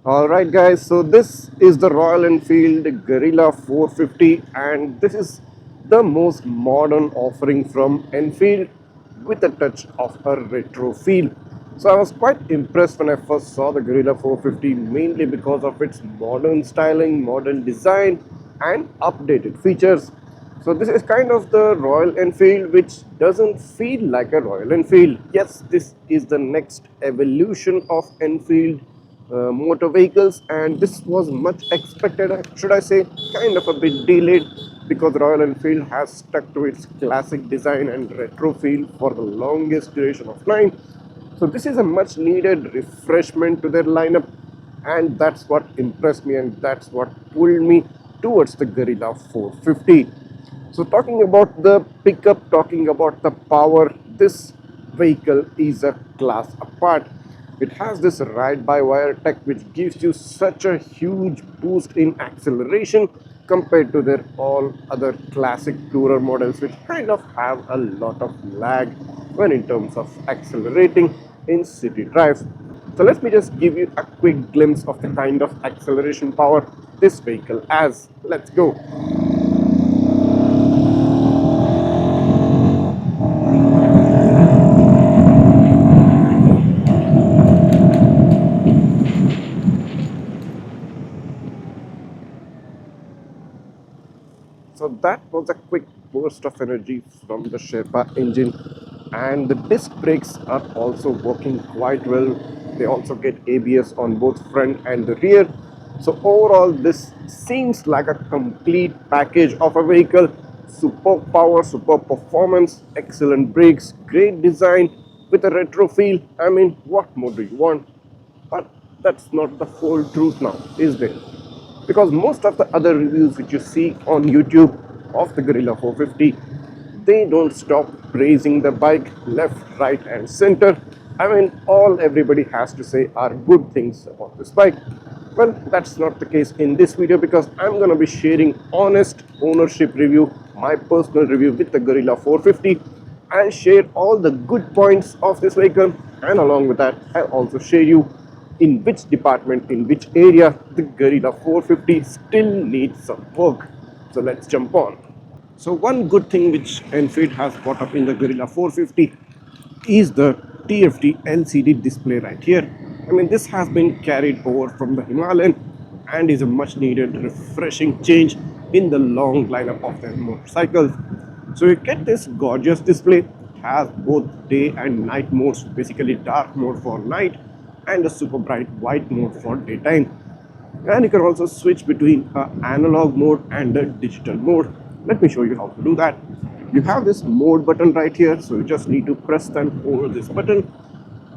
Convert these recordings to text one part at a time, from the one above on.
Alright guys, so this is the Royal Enfield Guerrilla 450 and this is the most modern offering from Enfield with a touch of a retro feel. So I was quite impressed when I first saw the Guerrilla 450 mainly because of its modern styling, modern design and updated features. So this is kind of the Royal Enfield which doesn't feel like a Royal Enfield. Yes, this is the next evolution of Enfield motor vehicles, and this was much expected, should I say kind of a bit delayed, because Royal Enfield has stuck to its classic design and retro feel for the longest duration of time. So this is a much needed refreshment to their lineup, and that's what impressed me and that's what pulled me towards the Guerrilla 450. So talking about the pickup, talking about the power, this vehicle is a class apart. It has this ride-by-wire tech which gives you such a huge boost in acceleration compared to their all other classic tourer models which kind of have a lot of lag when in terms of accelerating in city drives. So let me just give you a quick glimpse of the kind of acceleration power this vehicle has. Let's go. So that was a quick burst of energy from the Sherpa engine, and the disc brakes are also working quite well. They also get ABS on both front and the rear. So overall this seems like a complete package of a vehicle. Superb power, superb performance, excellent brakes, great design with a retro feel. I mean, what more do you want? But that's not the whole truth now, is there? Because most of the other reviews which you see on YouTube of the Guerrilla 450, they don't stop praising the bike left, right and center. I mean, all everybody has to say are good things about this bike. Well, that's not the case in this video, because I'm going to be sharing honest ownership review, my personal review with the Guerrilla 450, and share all the good points of this vehicle, and along with that I'll also share you in which department, in which area the Guerrilla 450 still needs some work. So let's jump on. So one good thing which Enfield has got up in the Guerrilla 450 is the TFT LCD display right here. I mean, this has been carried over from the Himalayan and is a much needed refreshing change in the long lineup of their motorcycles. So you get this gorgeous display. It has both day and night modes, basically dark mode for night and a super bright white mode for daytime. And you can also switch between an analog mode and a digital mode. Let me show you how to do that. You have this mode button right here, so you just need to press and hold this button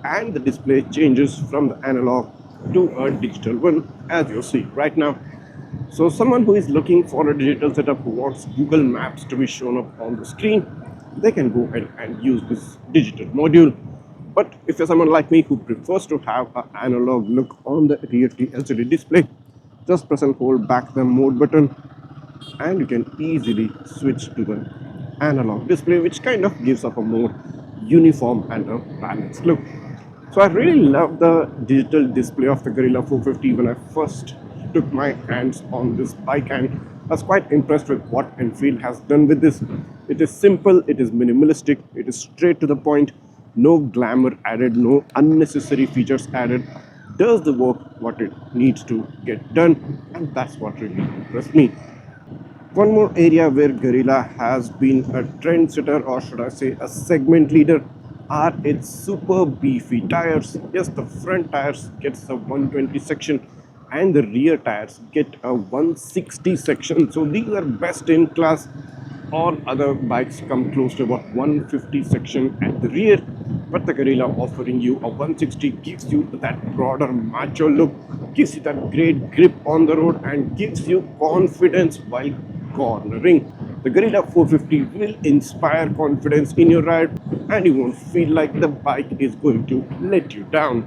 and the display changes from the analog to a digital one, as you see right now. So someone who is looking for a digital setup, who wants Google Maps to be shown up on the screen, they can go ahead and use this digital module. But if you're someone like me who prefers to have an analog look on the rear LCD display, just press and hold back the mode button and you can easily switch to the analog display, which kind of gives up a more uniform and a balanced look. So I really love the digital display of the Guerrilla 450 when I first took my hands on this bike, and I was quite impressed with what Enfield has done with this. It is simple, it is minimalistic, it is straight to the point, no glamour added, no unnecessary features added, does the work what it needs to get done, and that's what really impressed me. One more area where Guerrilla has been a trendsetter, or should I say a segment leader, are its super beefy tires. Yes, the front tires gets a 120 section and the rear tires get a 160 section. So these are best in class. All other bikes come close to about 150 section at the rear, but the Guerrilla offering you a 160 gives you that broader macho look, gives you that great grip on the road and gives you confidence while cornering. The Guerrilla 450 will inspire confidence in your ride and you won't feel like the bike is going to let you down.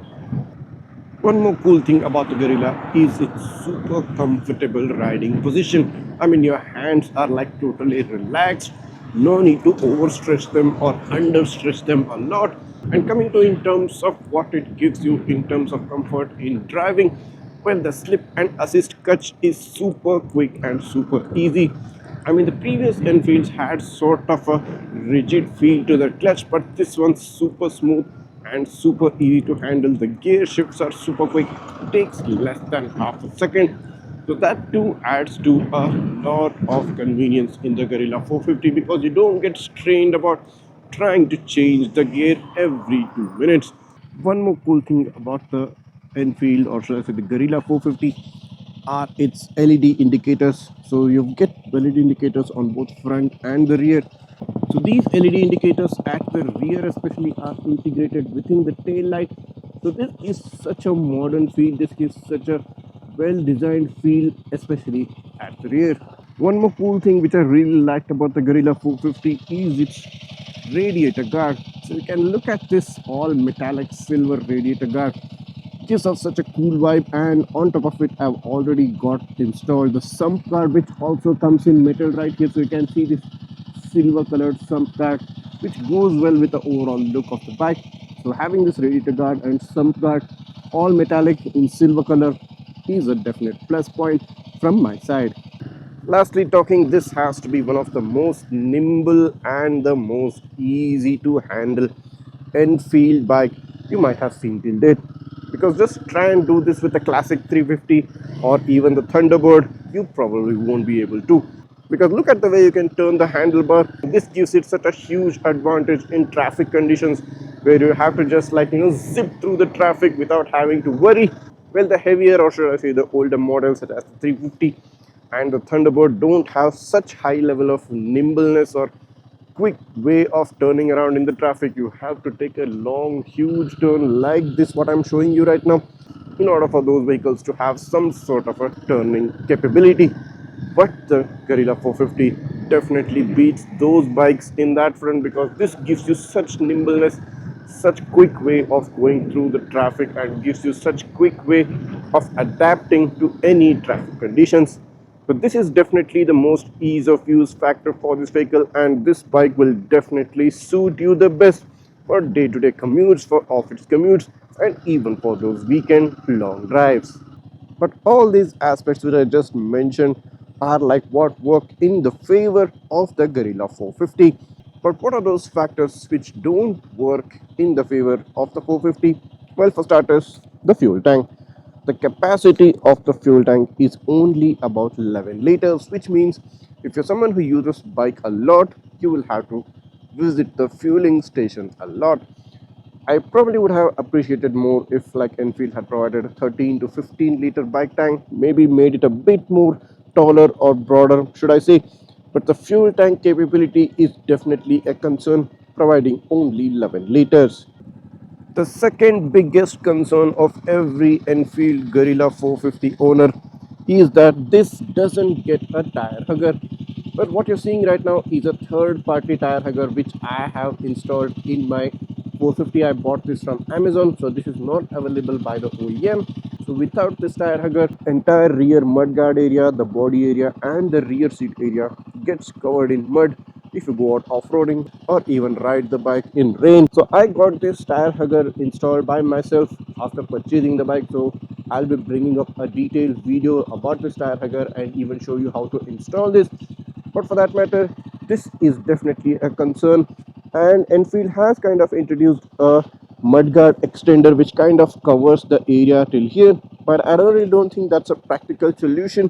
One more cool thing about the Guerrilla is its super comfortable riding position. I mean, your hands are like totally relaxed, no need to overstretch them or understretch them a lot. And coming to in terms of what it gives you in terms of comfort in driving, Well, the slip and assist clutch is super quick and super easy. I mean, the previous Enfields had sort of a rigid feel to the clutch, but this one's super smooth and super easy to handle. The gear shifts are super quick, takes less than half a second. So that too adds to a lot of convenience in the Guerrilla 450 because you don't get strained about trying to change the gear every 2 minutes. One more cool thing about the Enfield, or should I say the Guerrilla 450, are its LED indicators. So you get LED indicators on both front and the rear. So these LED indicators at the rear especially are integrated within the tail light. So this is such a modern feel. This gives such a well designed feel, especially at the rear. One more cool thing which I really liked about the Guerrilla 450 is its radiator guard. So you can look at this all metallic silver radiator guard. Gives off such a cool vibe, and on top of it I've already got installed the sump guard, which also comes in metal right here. So you can see this silver colored sump guard, which goes well with the overall look of the bike. So having this radiator guard and sump guard all metallic in silver color is a definite plus point from my side. Lastly, talking, this has to be one of the most nimble and the most easy to handle Enfield bike you might have seen till date. Because just try and do this with a classic 350 or even the Thunderbird, you probably won't be able to. Because look at the way you can turn the handlebar. This gives it such a huge advantage in traffic conditions where you have to just zip through the traffic without having to worry. Well, the heavier, or should I say the older models such as the 350 and the Thunderbird don't have such high level of nimbleness or quick way of turning around in the traffic. You have to take a long huge turn like this what I'm showing you right now in order for those vehicles to have some sort of a turning capability. But the Guerrilla 450 definitely beats those bikes in that front because this gives you such nimbleness, such quick way of going through the traffic, and gives you such quick way of adapting to any traffic conditions. So this is definitely the most ease of use factor for this vehicle, and this bike will definitely suit you the best for day-to-day commutes, for office commutes, and even for those weekend long drives. But all these aspects which I just mentioned are like what work in the favor of the Guerrilla 450. But what are those factors which don't work in the favor of the 450? Well, for starters, the fuel tank. The capacity of the fuel tank is only about 11 liters, which means if you're someone who uses bike a lot, you will have to visit the fueling station a lot. I probably would have appreciated more if like Enfield had provided a 13 to 15 liter bike tank, maybe made it a bit more taller or broader, should I say. But the fuel tank capability is definitely a concern, providing only 11 liters. The second biggest concern of every Enfield Guerrilla 450 owner is that this doesn't get a tire hugger. But what you're seeing right now is a third party tire hugger which I have installed in my 450. I bought this from Amazon, so this is not available by the OEM. So without this tire hugger, entire rear mudguard area, the body area and the rear seat area gets covered in mud if you go out off-roading or even ride the bike in rain. So I got this tire hugger installed by myself after purchasing the bike. So I'll be bringing up a detailed video about this tire hugger and even show you how to install this. But for that matter, this is definitely a concern, and Enfield has kind of introduced a mudguard extender which kind of covers the area till here, but I really don't think that's a practical solution.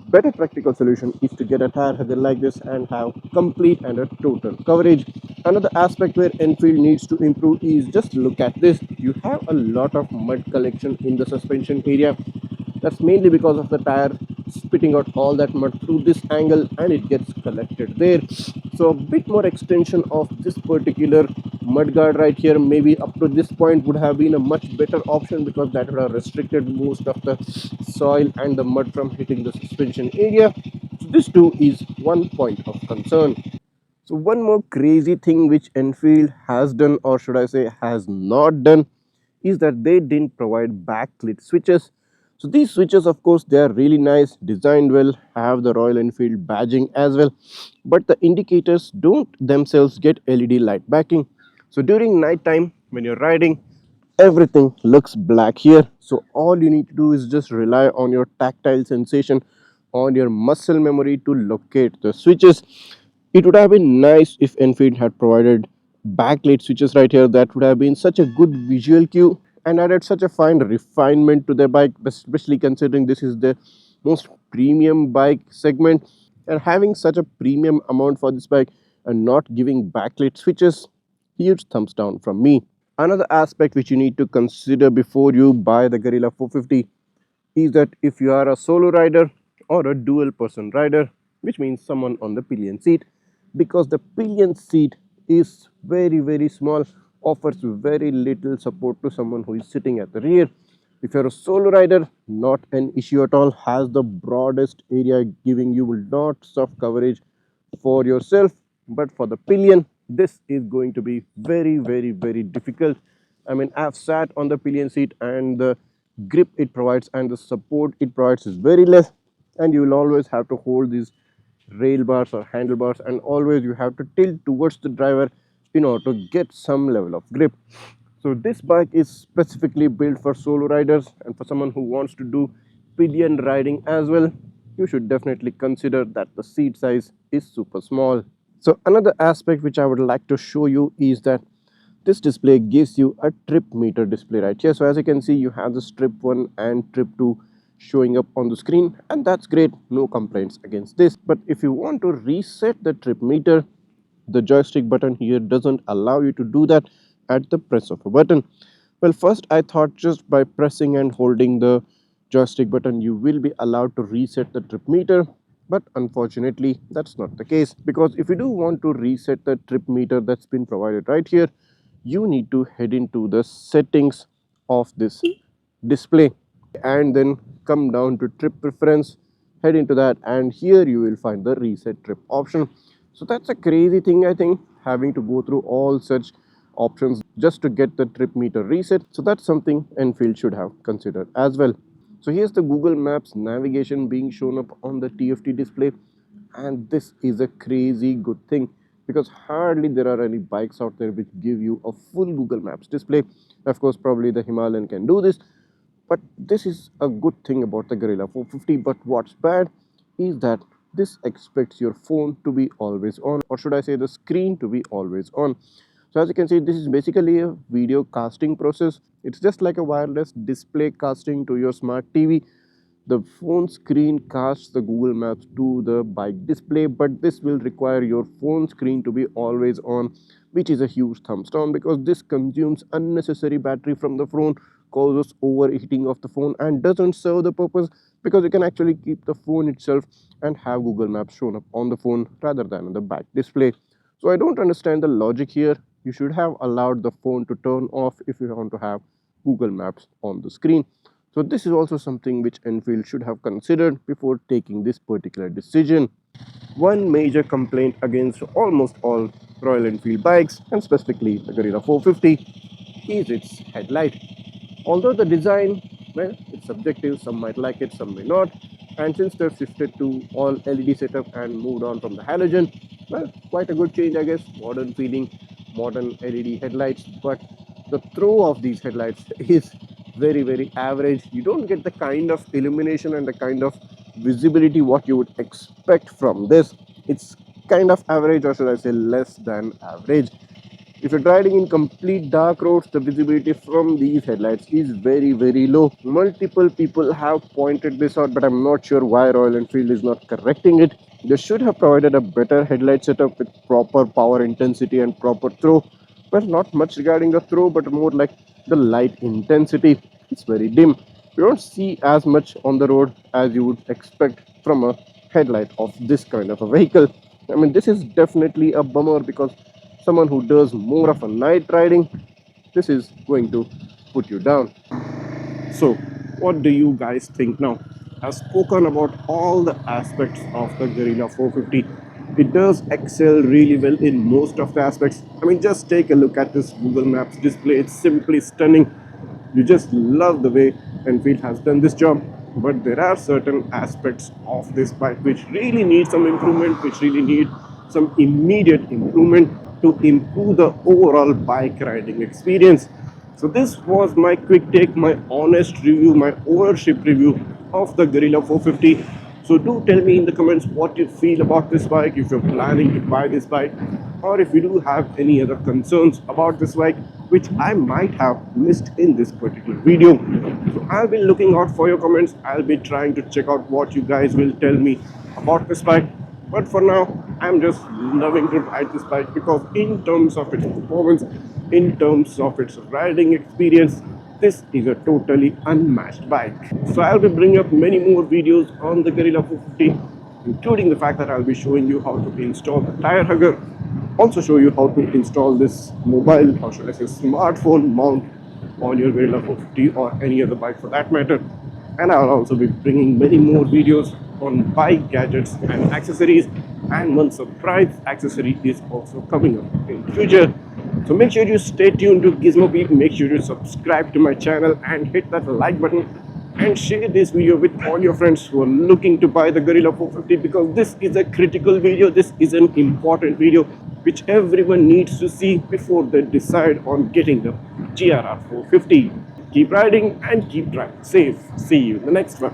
Better practical solution is to get a tire hugger like this and have complete and a total coverage. Another aspect where Enfield needs to improve is just look at this. You have a lot of mud collection in the suspension area. That's mainly because of the tire spitting out all that mud through this angle and it gets collected there. So a bit more extension of this particular mudguard right here, maybe up to this point, would have been a much better option because that would have restricted most of the soil and the mud from hitting the suspension area. So this too is one point of concern. So one more crazy thing which Enfield has done, or should I say has not done, is that they didn't provide backlit switches. So these switches, of course, they are really nice, designed well, have the Royal Enfield badging as well, but the indicators don't themselves get LED light backing. So during night time when you're riding, everything looks black here. So all you need to do is just rely on your tactile sensation, on your muscle memory to locate the switches. It would have been nice if Enfield had provided backlit switches right here. That would have been such a good visual cue and added such a fine refinement to their bike, especially considering this is the most premium bike segment. And having such a premium amount for this bike and not giving backlit switches, huge thumbs down from me. Another aspect which you need to consider before you buy the Guerrilla 450 is that if you are a solo rider or a dual person rider, which means someone on the pillion seat, because the pillion seat is very small, offers very little support to someone who is sitting at the rear. If you're a solo rider, not an issue at all, has the broadest area, giving you lots of coverage for yourself. But for the pillion, this is going to be very difficult. I mean, I've sat on the pillion seat and the grip it provides and the support it provides is very less, and you will always have to hold these rail bars or handlebars, and always you have to tilt towards the driver in order to get some level of grip. So this bike is specifically built for solo riders, and for someone who wants to do pillion riding as well, you should definitely consider that the seat size is super small. So another aspect which I would like to show you is that this display gives you a trip meter display right here. So as you can see, you have the trip 1 and trip 2 showing up on the screen, and that's great, no complaints against this. But if you want to reset the trip meter, the joystick button here doesn't allow you to do that at the press of a button. Well, first I thought just by pressing and holding the joystick button you will be allowed to reset the trip meter, but unfortunately that's not the case, because if you do want to reset the trip meter that's been provided right here, you need to head into the settings of this display and then come down to trip preference, head into that, and here you will find the reset trip option. So that's a crazy thing, I think, having to go through all such options just to get the trip meter reset. So that's something Enfield should have considered as well. So here's the Google Maps navigation being shown up on the TFT display, and this is a crazy good thing because hardly there are any bikes out there which give you a full Google Maps display. Of course, probably the Himalayan can do this, but this is a good thing about the Guerrilla 450. But what's bad is that this expects your phone to be always on, or should I say the screen to be always on. So as you can see, this is basically a video casting process. It's just like a wireless display casting to your smart TV. The phone screen casts the Google Maps to the bike display, but this will require your phone screen to be always on, which is a huge thumbs down because this consumes unnecessary battery from the phone, causes overheating of the phone, and doesn't serve the purpose because you can actually keep the phone itself and have Google Maps shown up on the phone rather than on the back display. So I don't understand the logic here. You should have allowed the phone to turn off if you want to have Google Maps on the screen. So this is also something which Enfield should have considered before taking this particular decision. One major complaint against almost all Royal Enfield bikes, and specifically the Guerrilla 450, is its headlight. Although the design, well, it's subjective, some might like it, some may not. And since they've shifted to all LED setup and moved on from the halogen, well, quite a good change, I guess. Modern feeling, modern LED headlights, but the throw of these headlights is very average. You don't get the kind of illumination and the kind of visibility what you would expect from this. It's kind of average, or should I say less than average. If you're riding in complete dark roads, the visibility from these headlights is very low. Multiple people have pointed this out, but I'm not sure why Royal Enfield is not correcting it. They should have provided a better headlight setup with proper power intensity and proper throw. Well, not much regarding the throw, but more like the light intensity. It's very dim. You don't see as much on the road as you would expect from a headlight of this kind of a vehicle. I mean, this is definitely a bummer because someone who does more of a night riding, this is going to put you down. So what do you guys think now? I've spoken about all the aspects of the Guerrilla 450. It does excel really well in most of the aspects. I mean, just take a look at this Google Maps display. It's simply stunning. You just love the way Enfield has done this job. But there are certain aspects of this bike which really need some improvement, which really need some immediate improvement to improve the overall bike riding experience. So this was my quick take, my honest review, my ownership review of the Guerrilla 450. So do tell me in the comments what you feel about this bike, if you're planning to buy this bike, or if you do have any other concerns about this bike which I might have missed in this particular video. So I'll be looking out for your comments. I'll be trying to check out what you guys will tell me about this bike. But for now, I'm just loving to ride this bike because in terms of its performance, in terms of its riding experience, this is a totally unmatched bike. So I'll be bringing up many more videos on the Guerrilla 450, including the fact that I'll be showing you how to install the tire hugger, also show you how to install this mobile, or should I say smartphone mount on your Guerrilla 450 or any other bike for that matter. And I'll also be bringing many more videos on bike gadgets and accessories, and one surprise accessory is also coming up in future. So make sure you stay tuned to Gizmo Beat, make sure you subscribe to my channel and hit that like button and share this video with all your friends who are looking to buy the Guerrilla 450, because this is a critical video, this is an important video which everyone needs to see before they decide on getting the GRR 450. Keep riding and keep driving safe. See you in the next one.